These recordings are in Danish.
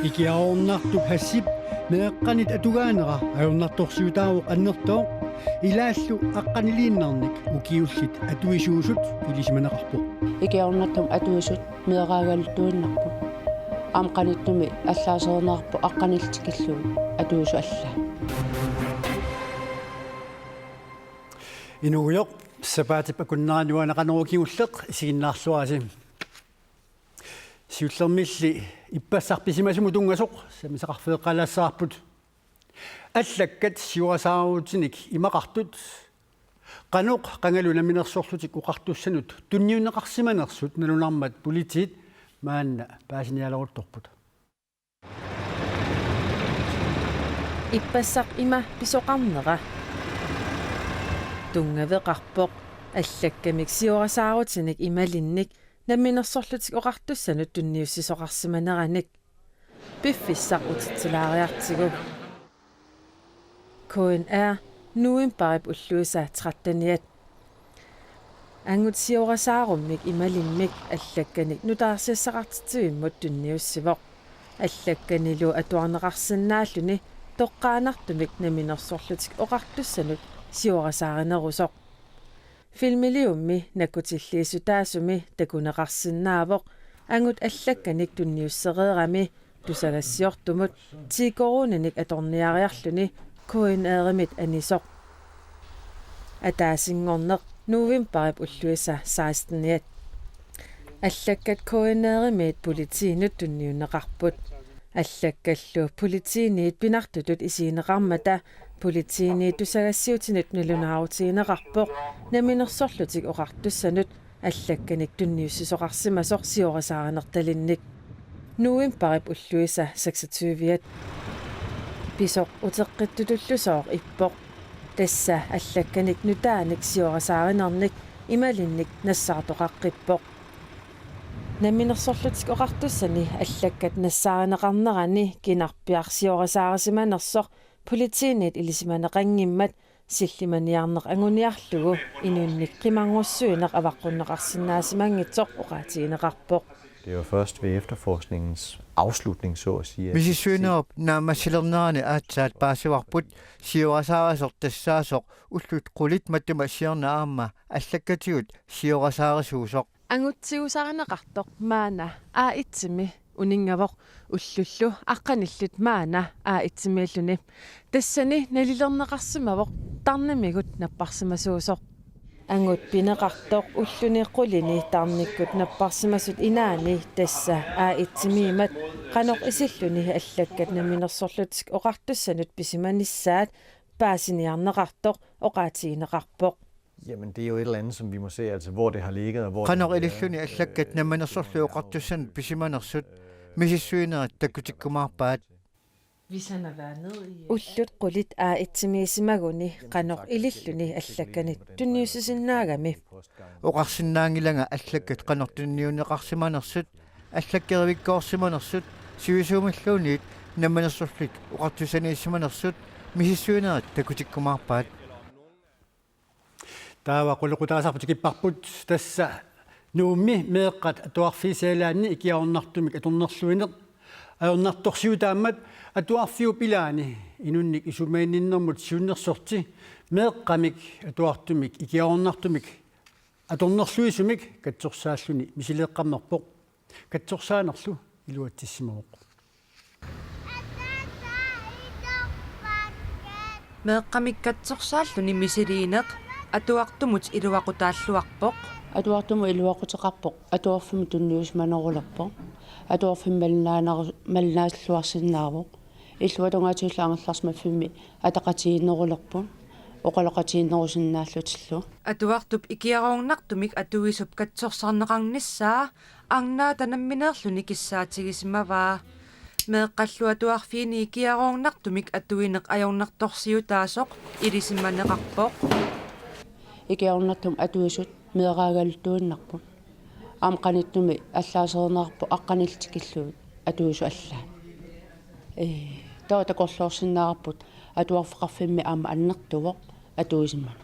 Ikiaornartup hassip meeqqanit atugaanera ajornartorsiutaaruq annertoo ilaallu aqqaniliinnarnik ukiullit atuisuusut ilisimaneqarpoq ikiaornartum atuisut meeqaagallutuinnarpu amqanittumi allaaseernearpu aqqaniltikilluu atuisu allaa inuuyoq sapaatip akunnaaniuanaqanerukigulleq isiginnaarluasi siullermilli ippassarpisimasumu tungasoq samisaqarfeeqqalaassаарput allakkat siurasaaruutinik imaqartut qanoq qangalunaminersorlutik uqartussanut tunniunneqarsimanersut nalunarmat politiit maanna paasinialoruttorput ippassaq ima pisoqarnera tungaveqarpoq allakkamik siurasaaruutinik imalinnik naminersorlutik oqartussanut tunniussisoqarsimaneranik piffissaq utitsilaaриartigu KNR nuimparip ulluisa 13 angut siurasaarummik imalimmik allakkanik nutaarsiassaqartitivimmut tunniussivoq allakkanilu atuarneqarsinnaalluni toqqaanartumik naminersorlutik oqartussanut siurasaaриnerusoq filmiliummi nakkutilliisutaasumi takuneqarsinnaavoq angut allakkanik tunniussereerami tusalassiortumut tiikoruunanik atorniariarluni KNR-imit anisoq ataasingorneq nuuvimparip ulluisa 16 allakkat KNR-imit politiinut tunniunneqarput allakkallu politiiniit pinartutut isiineqarmata politiiniit tusagassiutinut nalunaaruutiineqarpoq naminersorlutik oqartussanut allakkanik tunniussisoqarsimasoq siorasaanertalinnik nuimparip ulluisa 26 pisoq uteqqittutullusooq ippoq tassa allakkanik nutaanik siorasaarinarnik imalinnik nassartoqaqqippoq naminersorlutik oqartussani allakkat nassaarinеqarnerani kinarpiarsiorasаарisimanersoq politiiniit ilisimaneqanngimmat sillimaniarneq anguniarlugu inunnik qimangussuineq avaqqunneqarsinnaasimanngitsoq oqaatiineqarpoq. Det er jo først ved efterforskningens afslutning, så at sige. Misisuinerop naamassilernerani aatsaat paasivarput siorasaarissortassaasoq ullut qulit matuma siornaarma allakkatigut siorasaarissuusoq angutsiusarineqartoq maana aaitsimi uningavoq ullullu aqqanillut maana aaitsimialluni tassani nalilerneqarsimavoq tarnamigut napparsimasuusoq angut pineqartoq ulluni qulini tarnikkut napparsimasut inaani tassa aaitsimiimat qanoq isilluni allakkat naminersorlutik oqartussanut pisimanissaat paasiniarneqartoq oqaatiineqarpoq. Jamen det er jo et eller andet som vi må se altså hvor det har ligget og hvor qanoq ililluni allakkat naminersorlu oqartussanut pisimanersut misissuinerat takutikkumaarpaat ullut qulit aaitsimiisimaguni qanoq ililluni allakkanit tunniussisinnaagami oqarsinnaangilanga allakkat qanoq tunniunneqarsimanersut allakkerivikkoorsimanersut siusuumalluniit naminersorlik oqartusaniissimanersut misissuinerat takutikkumaarpaat taava quluqutaasarputikipparput tassa nuummi meeqqat atuarfiisialaanni ikiaornartumik atornerluineq ajornartorsiutaammat atuarfiu pilaani inunnik isumaininnermut siunnersorti meeqqamik atuartumik ikiaornartumik atornerluisumik katsorsaalluni misileeqqammerpoq katsorsaanerlu iluatsissimaoq meeqqamik katsorsaalluni misiliineq atuartumut iluaqutaalluarpoq atuartumu iluaqutеқарpoq atuarfimu tunniusmanerulерpoq atuarfim malnaaslluarsinnaaruq illuatungaatiullu angerlarsmaffiumi ataqatiinnerulerpun oqaloqatiinnerusinnaallutillu atuartup ikiaruornartumik atuisup katsorsarneqarnissaa arnaa tanammineerluni kissaatigisimavaa meeqqallu atuarfiini ikiaruornartumik atuineq ajornartorsiutaasoq ilisimaneqarpoq ikiaornartum atuisut meeqaagallutuinnarput amqanittumi allaaseernearpu aqqaniltikilluut atuisu allaa tawa takorluorsinnаарput atuarfeqarfimmi aama annertuvoq atuisimmanu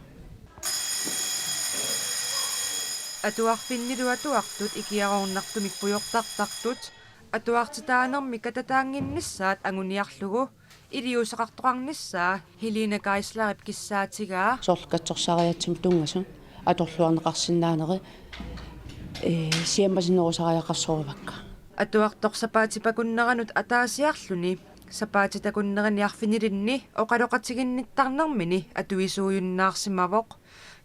atuarfinnilu atuartut ikiaruornartumik pujortartartut atuartitaanermi katataanginnissaat anguniarlugu iliusaqartoqarnissaa Helena Geislerip kissaatigaa soorlukatsorsariatsum tungasum atorluarneqarsinnaaneri siammasinnerusariaqarsoruvakka atuartorsapaatipakunneranut ataasiarluni sapaatitakunneraniarfinilinni oqaloqatiginnittarnermini atuisuuyunnaarsimavoq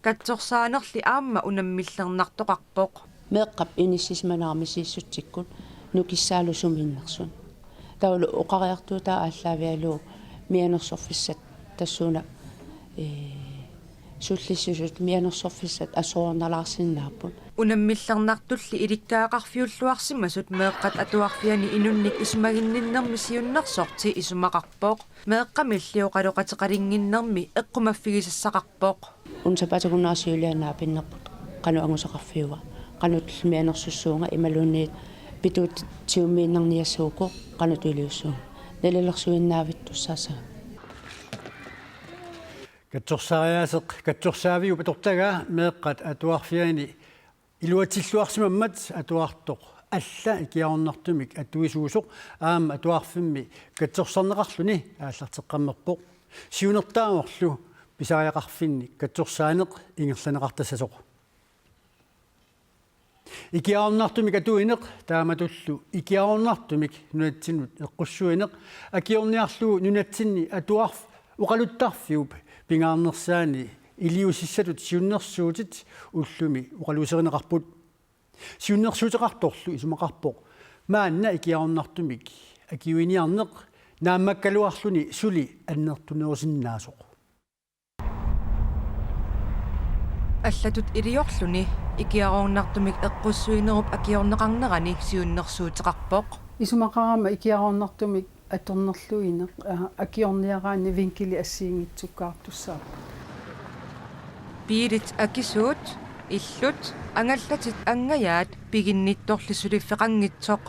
katsorsaanerli aamma unammillernertoqarpoq meeqqap inissismanarmisiissuttikkun nukissaalusuminnersun taulu oqariartuutaa ааллаавиалуу мианерсорфиссат тассууна суллиссусут мианерсорфиссат асоорналаарсиннааппут unammillernertulli ilikkaaqarfiulluarsimasut meeqqat atuarfiani inunnik ismagинниннерми сиуннерсорти исумақарпоқ меэққамиллиоқалоқатеқалингиннерми эққумаффигисассақарпоқ унсапатакуннаасиулианаа пиннерпут қану ангусақарфиуа qanut mianersussuunga imaluunniit pituut tiummiinnerniassuuko qanut uliussuunga nalalersuinnaavittussaasa katsorsariaaseq katsorsaaviu patortagaa meeqqat atuarfiani iluatilluarsimammat atuartoq алла икиарнартумик аттуисуусоқ аама атуарфимми катсорсарнеқарлуни ааллартеққаммерпоқ сиунертааморлу писариақарфинни катсорсаанеқ ингерланеқартассасоқ икиарнартумик атуинеқ тааматуллу икиарнартумик нунатсинут эққуссуинеқ акиорниарлуу нунатсинни атуарф уқалуттарфиуп пингаарнерсаани илиусиссатут сиуннерсуутит уллуми уқалуусеринеқарпут сиуннерсуутеқарторлу исумақарпоқ маанна икиарнартумик акиуиниарнеқ нааммаккалуарлуни сули аннертунерусиннаасоқ аллатут илиорлуни икиарорнартумик эққуссуинеруп акиорнеқарнерани сиуннерсуутеқарпоқ исумақарама икиарорнартумик аторнерлуинеқ акиорниараани винкили ассиингитсуккаартуссаа пиилит акисуут иллут ангаллатит ангаяат пигиннитторлисулиффеқангитсоқ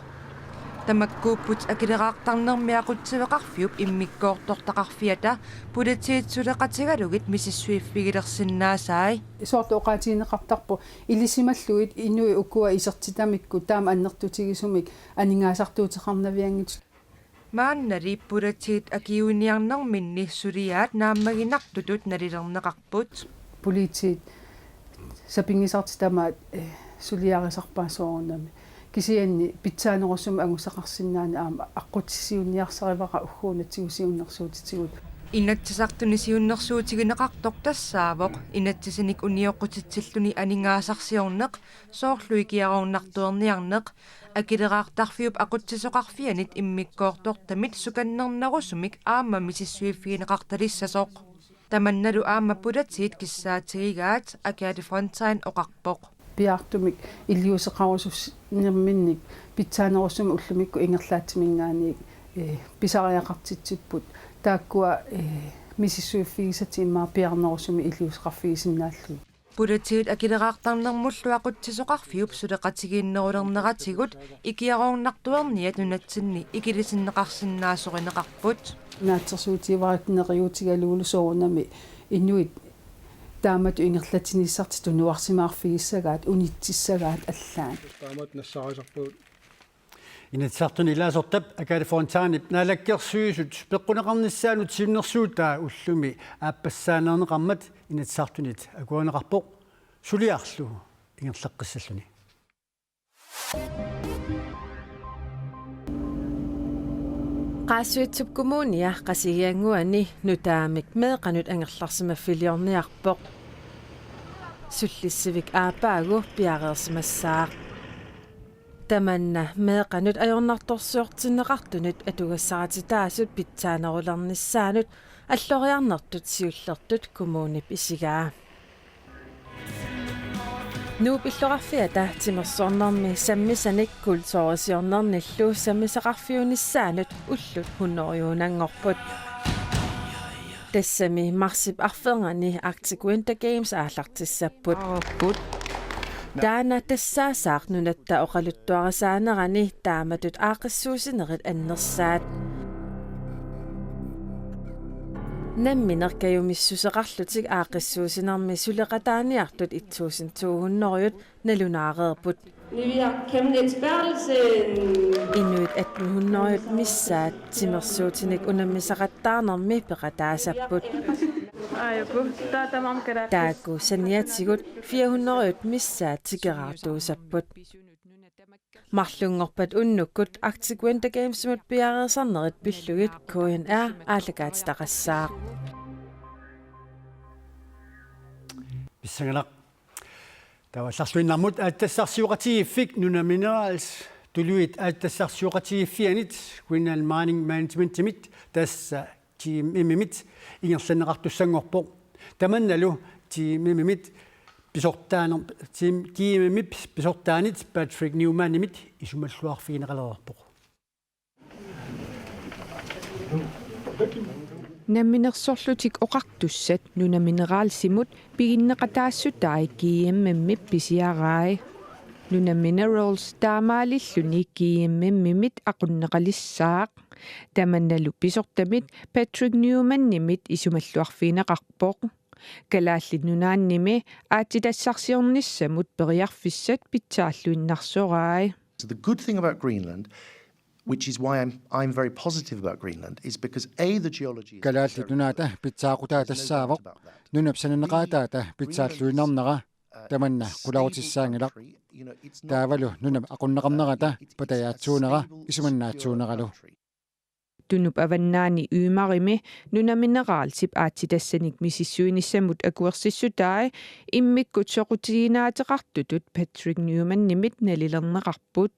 тамаккууппут акилераартарнермиақутсивеқарфиуп иммиккоортортақарфиата пулатиитсулеқатигалугит мисиссуиффигилерсиннаасаи сорт оqaатиинеқартарпу илисималлуит инуи укуа исертитамикку таама аннертутигисумик анингаасартуутеқарнавиангит мааннали пулатиит акиуниарнерминни сулиаат нааммагинартутут налилернеқарпут политит сапингисартитамаат сулиарисарпаасоорнами кисианни питсаанерусум ангусақарсинаани аама аққутсиунниарсаривара уггуунатсигусиуннерсуутитигут инатсисартуни сиуннерсуутигинеқартоқ тассаавоқ инатсисиник униоққутитсиллуни анингаасарсиорнеқ соорлуи киарорнартуерниарнеқ акилераартарфиуп ақутсисоқарфианит иммиккоортортамит суканнернерусумик аама мисиссуиффигинеқарталиссасоқ таманналу аама пулатиит киссаатигигаат акаали фронтайн оқарпоқ пиартумик илиусеқарусус нерминник питсаанерусуми уллумикку ингерлаатимингаани писариақартитсиппут тааккуа мисиссуиффигисатиммаа пиарнерусуми илиусеқарфигисиннааллуи пулатиит акилераартарнермуллу ақутсисоқарфиуп сулеқатигииннерулернератигут икиарорнартуерниат нунатсинни икилисиннеқарсинаасоринеқарпут наатсерсуутиваратнериутигалуулу соорунами инуит таамат ингерлатиниссарти тунуарсимаарфигиссагаат унитсиссагаат аллаан таамат нассаарисарпуут инатсартуни илаасортап акалифорнтаанип налаккерсуисут пеққунеқарниссаанут симнерсуутаа уллуми ааппассаанернеқармат инатсартунит акуанеқарпоқ сулиарлу ингерлаққиссаллуни qaasuitsub kommunia qasigianguani nutaamik meeqanut angerlarsimaffiliorniarpoq sullissivik aapaagu piareersimassaaq tamanna meeqanut ajornartorsuortinneqartunut atugassaaratitaasut pitsaanerulernissaanut alloriarnertut siullertut kommunip isigaa nuupillorarfiata timersornermi sammisanik kultoorisiornernillu sammisaqarfiunissaanut ullut hunoriunangorput tassami marsip arferngani Arctic Winter Games aallartissapput taana tassaasaaq nunatta oqaluttuarasaanerani taamatut aaqissuusinerit annersaat намминеркаюмиссусеқарлутик аақиссуусинарми сулеқатааниартут 1200 налунаареерпут Inuit 1800 missaat timersuutinik unammisaqattaarnermi peqataasapпут taakku saniatsigut 400 missaat tikeraartuusapput Marlungorpat unnukkut Arctic Winter Games-mut piareersernerit pillugit KNR ааллакаатитақассаақ Bissangalaq Tawallarluinnarmut aattassarsiuqatigiffik Nuna Minerals tuluit aattassarsiuqatigifianit Queensland Mining Management timit tassa tiimimimit ingerlanneqartussangorpoq tamannalu tiimimimit pisortaaner tiimimip pisortaanit Patrick Newman nimit isumalluarfigineqalererpoq Намминерсорлутик оқартуссат нуна минералсимут пигиннеқатаассутаи киеммэммип писиараи нуна минералс таамаалиллуни киеммэммимит ақуннеқалиссаақ таманналу писортамит Patrick Newman нимит исумаллуарфинеқарпоқ калааллит нунаанними аатитассарсиорниссамут периарфиссат питсааллуиннарсораи The good thing about Greenland, which is why I'm very positive about Greenland, is because the geology. Kalaallit nunaata pitsaaqutaatassaaavoq nunapsananneqaataata pitsaallуинарнера tamanna qularutissaangilaq taavalu nunam aqunneqarnerata patayaatsуунера isumannaatsuuneralu Tunup avannaani ymarimi nunamineraal-sip aatitassaniik misissuinissamut akuersissutaai immikkut soqutiginaateqartutut Patrick Newman nimit nalilerneqarput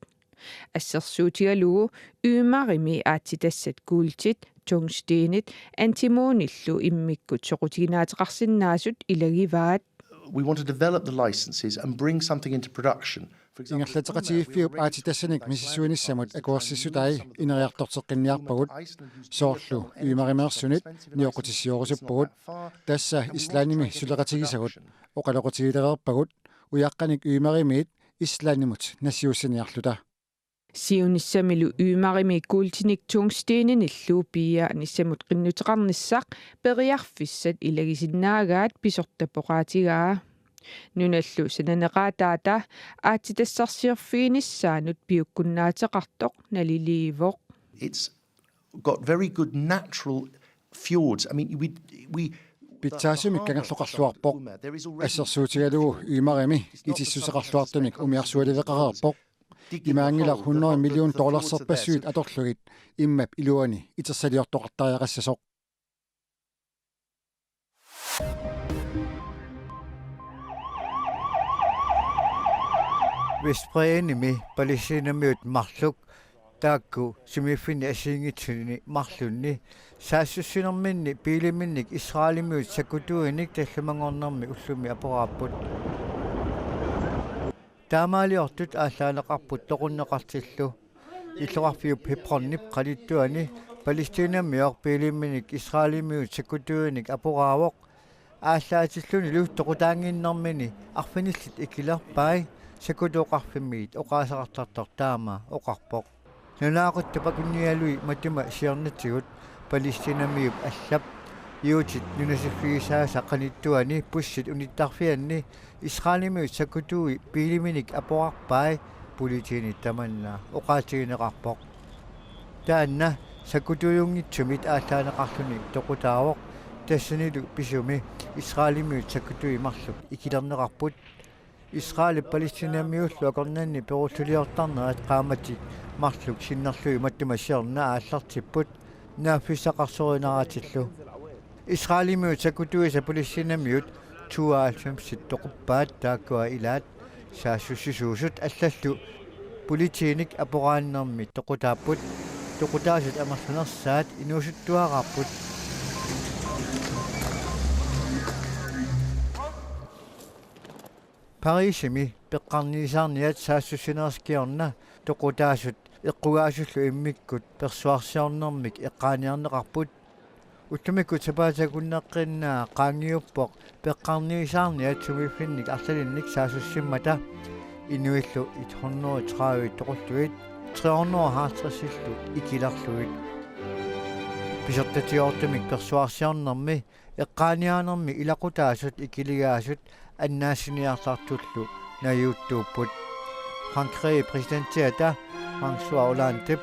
ассерсуутигалугу ymarimi aatitassat kuultit tungsteenit antimonillu immikkut soqutiginaateqarsinnaasut ilagivaat We want to develop the licenses and bring something into production. Ingerlateqatigifiup aatitassaniik misissuinissamut akuersissutaai ineriartorteqqinniarpagut soorlu yumarimeersunit nioqutissiorusuppagut tassa islaanimi suleqatigisagut oqaloqutigilereerpagut uyaqqanik yumarimiit islaanimut nassiussiniarluta Siunissamilu ymarimi kuultinik tungsteeninilluu piaanissamut qinnuteqarnissaq periarfissat ilagisinnaagaat pisortapoqaatigaa nunallu sananeqaataata aatitassarsiorfiinissaanut piukkunnaateqartoq naliliivoq It's got very good natural fjords. I mean, we Pitsaasumik kangerluqarluarpoq assersuutigalugu yumarimi itissuseqarluartumik umiarsualileqareerpoq Imaangilar $100 million serpassuit atorlugit immap iluani itersaliortoqartariaqassasoq Vestbredeni palisinamiut marluk taakku simifinni asiingitsuni marlunni saassussinerminni piiliminnik Israelimiut sakutuinik tallamangornermi ullumi aporaaput таамаалиортут ааллаанеқарпут тоқуннеқартиллу иллоқарфиуп хипрорнип қалиттуани палестинаммиор пилимминик исраалимиут сакутуиник апораавоқ ааллаатиллуни лу тоқутаангиннэрмини арфиниллит икилерпай сакутуоқарфиммиит оқаасақартартор таама оқарпоқ нунаақутта пакунниалуи матума сиорнатигут палестинаммиуп аллап юутит нунасиффигисааса қаниттуани пуссит униттарфианни Israelimiut sakutui piiliminik apoarpai politiinit tamanna oqaatigineqarpoq taanna sakutuyungitsumit aallaanеқарлуни тоқутаавоқ тассанилу писуми Israelimiut sakutui марлук икилернеқарпут Israel палестинамиуллу акорнанни перуллулиортарнерат qaamati марлук синнерлуи маттума сиорна ааллартиппут нааффиссақарсоринаратиллу Israelimiut sakutui палестинамиут туаалсамсит тоқуппаат тааккуа илаат саассуссисуусут аллаллу политииник апорааннэрми тоқутааппут тоқутаасут амерлунерсаат инуусуттуараарпут парисими пеққарнисаарниат саассуссинерскиорна тоқутаасут эққугаасуллу иммиккут персуарсиорнэрмик эққааниарнеқарпут Uttamikkut sapaatakunneqqinna qaangiuppoq peqqarniisaarniat sumiffinnik arsalinnik saasussimmata inuillu 130 toqulluit 350 ikilarluit писертатиортумик персуарсиарнэрми эққааниаанерми илақутаасут икилигаасут аннаассиниартартуллу наюуттууппут Frankrig præsidentiata François Hollande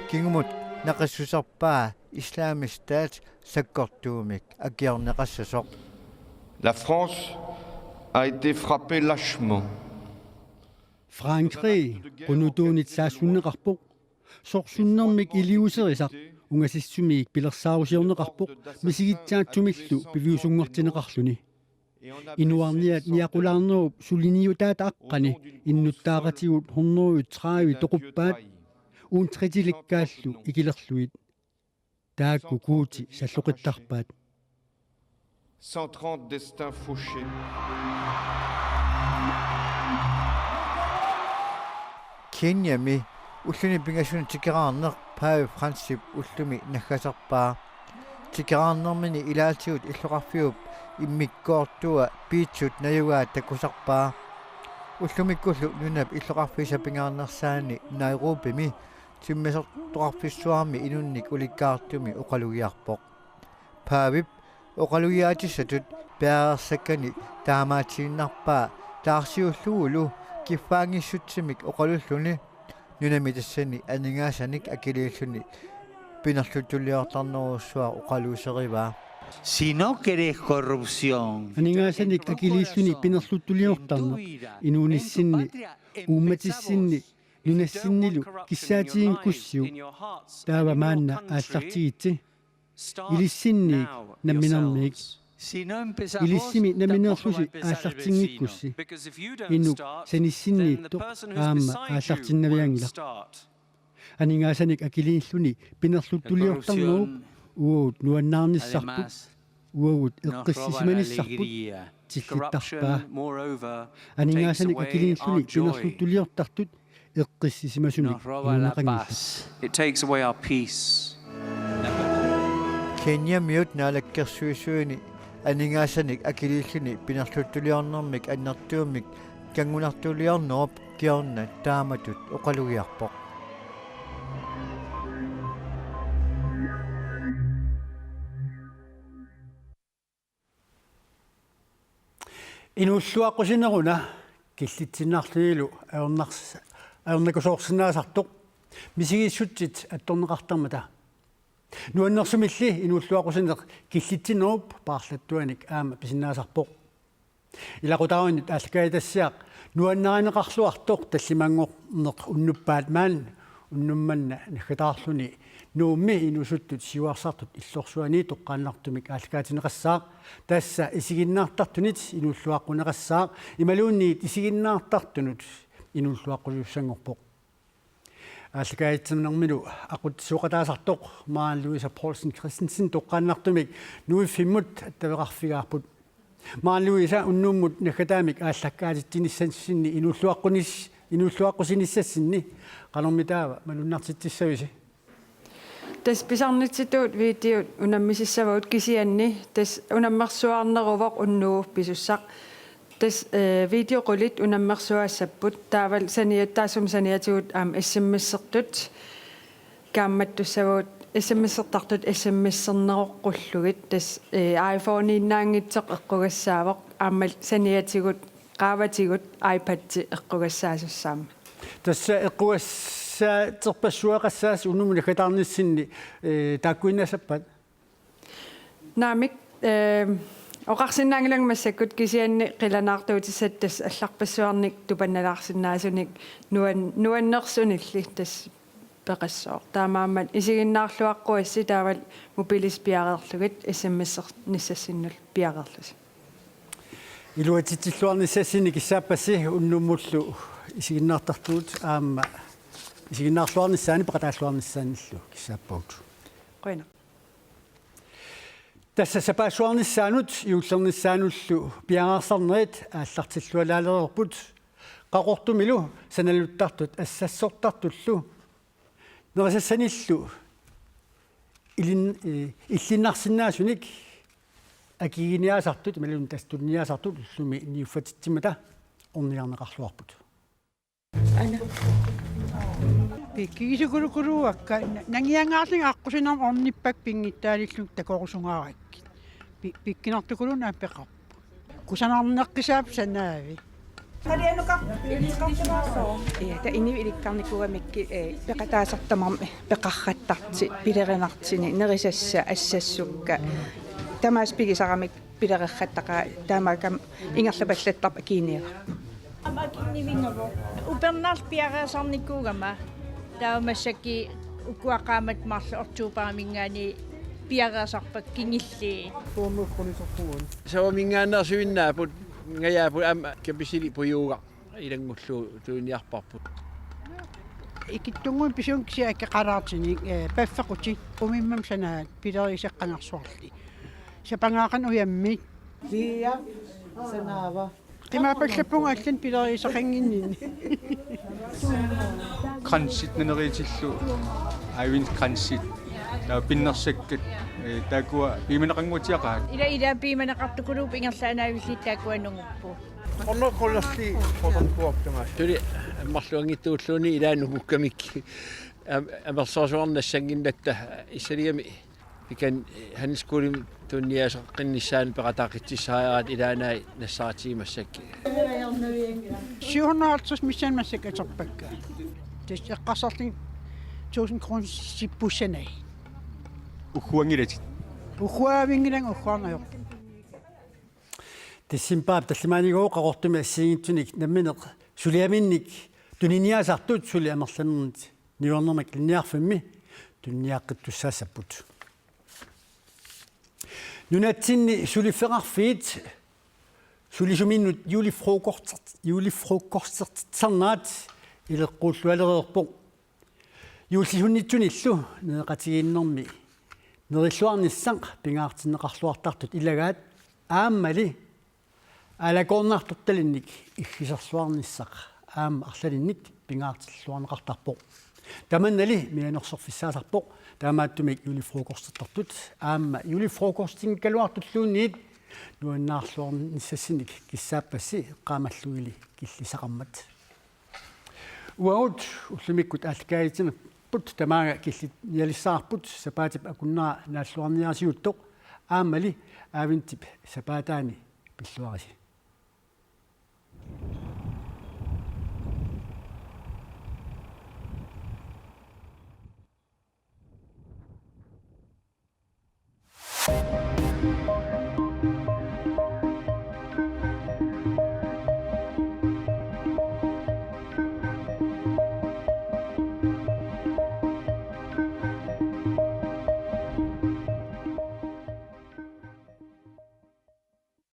kingumut naqassusarpaa Islamisk Stat sakkortuumik akiarneqassasoq. La France a été frappée lâchement. Frankrig qunutuunit saassunneqarpoq sorsunnermik iliuserisaq ungasissumik pilersaarusiorneqarpoq misigitsaattumillu piviusungertineqarluni. Inuarniat niaqulaarnerup suliniutaata aqqani innuttaaqatigut horneruut traavi toquppaat uuntritilikkaаллу ikilerluit taakku kuuti salluqittarpaat 130 destins fauchés. Kenyami ulluni pingasun tikeraarneq paavi Fransip ullumi naggasarpaa tikeraarnermini ilaatigut illoqarfiup immikkoortua piitsut najugaa takusarpaa ullumikkullu nunap illoqarfisa pingaarnersaani Nairobimi timmisertoqarfissuarmi inunnik ulikkaartumi uqalugiarpoq paavip uqalugiaatissatut pearersakani taamaatiinnarpaa taarsiulluulu kiffaangissutsimik uqalulluni nunami tassani aningaassanik akiliulluni pinerlutulliortarneruussuar uqaluuserivaa. Si no querés corrupción, aningaassanik akiliulluni pinerlutulliortarne inuunissinni uummatissinni nunassinnilu kissaatigiin kussiu taava maanna aallartigitsi ilissinni namminermiik ilissimi naminerlusi aallartingikkussi innuk sanissinniitto aamma aallartinnaviangila aningaassanik akiliilluni pinerluttuliortarnerup uut nuannaarnissarput uagut eqqissisimanissarput tillittarpaa aningaassanik akiliilluni pinerluttuliortartut eqqissisimasuni nuunaqangissa. It takes away our peace. Kenya miut naalakkersuisuuni aningaassanik akiliilluni pinerluttuliornermik annertuumik kangunartuliornerup kiorna taamatut uqalugiarpoq. Inulluaqqusineruna killitsinnaarluilu aornakusoorsinnaasartoq misigissutsit attorneqartarmata nuannersumilli inulluaqqusineq killitsinnerup paarlattuanik aama pisinnaasarpoq ilaqutaarunnit aalkaitassiaq nuanneraneqarluartoq tallimanngorneq unnuppaat maan unnummanna naggataarluni nuummi inusuttut siuarsartut illorsuani toqqaannartumik aalkaatineqassaaq tassa isiginnaartartunit inulluaqquneqassaaq imaluunniit isiginnaartartunut inulluaqquluussangorpoq aalkaitsimnermilu aqut suuqataasartoq maan Louisa Paulsen Christensen toqqaannartumik nuiffimmut attaveqarfigaarput maan Louisa unnuummut naggataamik aallakkaatittinissansinni inulluaqqusinissassinni qanormitaava malunnartitsissavisi tas pisarnitsituut videot unammisissavaut kisianni tas unammersuarneruvoq unnuuf pisussaq tas videoqulit unammersuaassaput taaval saniattaasum saniatuut sms-ertut kaammattussavaut sms-ertartut sms-erneroqqullugut tas iPhone-innaangitseq eqqugassaavoq aammal saniatigut qaavatigut iPad-ti eqqugassaasussaama tassa terpassuaqassaas unnumuna kataarnissinni taakkuinnaasappat naamik oqarsinnaangilangmassakut kisianni qilanaartuutissat tas allarpassuarnik tupannalaarsinnaasunik nuannersunilli tas peqassoo taamaammat isiginnaarluaqquassi taaval mobilis piareerlugit sms-nissassinul piareerlus iluatitsilluarnissassinni kissaappassi unnummullu isiginnaartartuut aamma isiginnaarluarnissaani peqataalluarnissaanillu kissaappaut qoina tassa sapaassuarnissaanut iullernissaanullu piaraarsarnerit aallartillualaalererput qaqortumilu sanaluttartut assassortartullu nerisassanillu illinnarsinnaasunik akiginiaasartut malun tastunniaasartut ullumi niuffatitsimata orniarneqarluarput Ana. Pikkigisukulukuruakka nangiangaarling aqqusinam ornippak pingittaalilluk takorusungaarikki. Pikkinartukulun appeqarp. Kusanarneqqisaap sanaavi. Ja ini ilikkarnikuamikki peqataasartamarmi peqarrattarti pilerenartini nerisassa assassukka tamaas pigisaramik pilererrattaqa taamaakam ingerlapallattarpa kiiniera Amakinivingavo upernaal piaraasarnikuugama taamassaki ukuaqaamat marlu ortuupaamingaani piaraasarpak kingilli tuumukkulisorpuun savamingaannersuinnaaput ngayaaput am kapisili puyuuga ilangullu tuuniarparput ikittunguun pisunkisia ikkaqaraartini paffaqути umimmam sanaat pileriseqqanarsuarli sapangaaqan uyammi Kia sanaava qimaapallapunga allan pileriseqanginnin Transit neriitillu aiwin transit taa pinnersakkat taakua piimanaqanngutiaqaat ila piimanaqartukuluup ingerlaanaavillittaakkuanunguppu ornerqullerli qotankuartumas tuli ammarluangittuulluuni ilaanumukkamikki amersorsuarnassanginnatta issaliami ikan haniskuulim tunniaseqqinnissaani peqataaqitsissaayaat ilaanaa nassaatiimassakki siunaartus missan massak aterpakka tis eqqarsarling 1000 kroner sippussanai uhuangilatit uhuavingilang uhuangayor тиссимпаап таллимааниго qaqortumi ассигитсуник намминеq сулиаминник тунинниасартут сулиамерланернит ниорнермак линниарфимми тунниаққиттуссаассаппут нунатсинни сулиффеқарфиит сулисуминнут юлифрукорсертсарнаат илеққууллуалерерпо юуллисуннитсуниллу неқатигииннэрми нериллуарниссақ пингаартиннеқарлуартартут илагаат ааммали алакорнартутталинник иггисерсуарниссақ аама арлалинник пингаартиллуарнеқартарпо таманнали мианерсорфиссаасарпо таамааттумик юлифрукорсертартут аама юлифрукорстингкалуартуллуунниит нуаннаарлуарниссассиник киссааппасси qaamallugili киллисақармат уаут уллумиккут аалликаалитинерпут тамаага килли ялиссаарпут сапаатип акуннаа нааллуарниарсиуттоқ аамали аавинтип сапаатаани пиллуариси